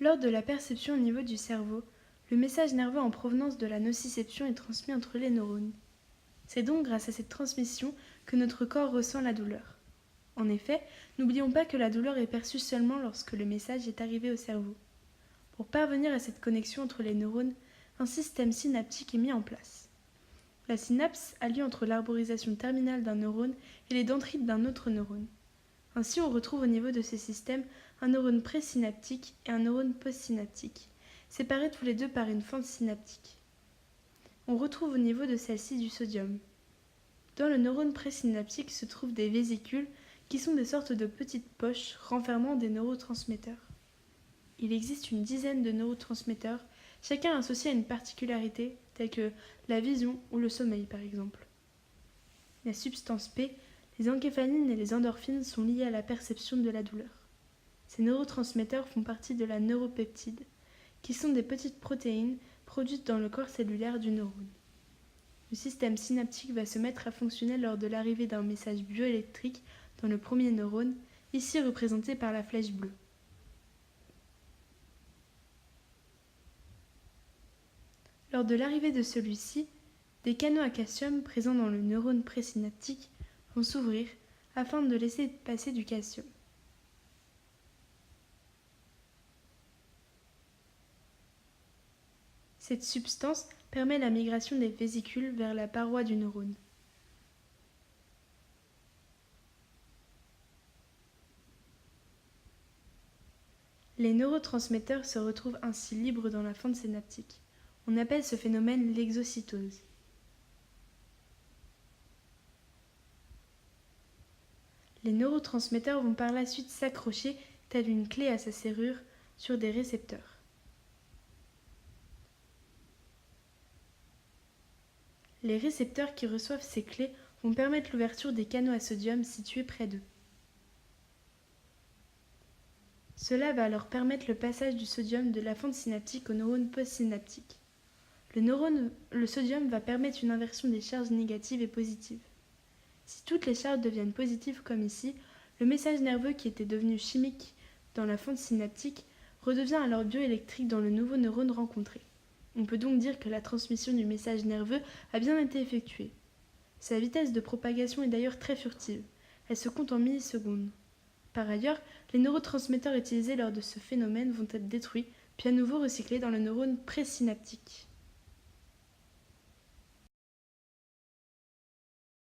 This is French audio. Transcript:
Lors de la perception au niveau du cerveau, le message nerveux en provenance de la nociception est transmis entre les neurones. C'est donc grâce à cette transmission que notre corps ressent la douleur. En effet, n'oublions pas que la douleur est perçue seulement lorsque le message est arrivé au cerveau. Pour parvenir à cette connexion entre les neurones, un système synaptique est mis en place. La synapse a lieu entre l'arborisation terminale d'un neurone et les dendrites d'un autre neurone. Ainsi, on retrouve au niveau de ces systèmes un neurone présynaptique et un neurone postsynaptique, séparés tous les deux par une fente synaptique. On retrouve au niveau de celle-ci du sodium. Dans le neurone présynaptique se trouvent des vésicules qui sont des sortes de petites poches renfermant des neurotransmetteurs. Il existe une dizaine de neurotransmetteurs, chacun associé à une particularité, telle que la vision ou le sommeil par exemple. La substance P, les encéphalines et les endorphines sont liées à la perception de la douleur. Ces neurotransmetteurs font partie de la neuropeptide, qui sont des petites protéines produites dans le corps cellulaire du neurone. Le système synaptique va se mettre à fonctionner lors de l'arrivée d'un message bioélectrique dans le premier neurone, ici représenté par la flèche bleue. Lors de l'arrivée de celui-ci, des canaux à calcium présents dans le neurone présynaptique vont s'ouvrir afin de laisser passer du calcium. Cette substance permet la migration des vésicules vers la paroi du neurone. Les neurotransmetteurs se retrouvent ainsi libres dans la fente synaptique. On appelle ce phénomène l'exocytose. Les neurotransmetteurs vont par la suite s'accrocher, telle une clé à sa serrure, sur des récepteurs. Les récepteurs qui reçoivent ces clés vont permettre l'ouverture des canaux à sodium situés près d'eux. Cela va alors permettre le passage du sodium de la fente synaptique au neurone postsynaptique. Le sodium va permettre une inversion des charges négatives et positives. Si toutes les charges deviennent positives comme ici, le message nerveux qui était devenu chimique dans la fente synaptique redevient alors bioélectrique dans le nouveau neurone rencontré. On peut donc dire que la transmission du message nerveux a bien été effectuée. Sa vitesse de propagation est d'ailleurs très furtive. Elle se compte en millisecondes. Par ailleurs, les neurotransmetteurs utilisés lors de ce phénomène vont être détruits, puis à nouveau recyclés dans le neurone présynaptique.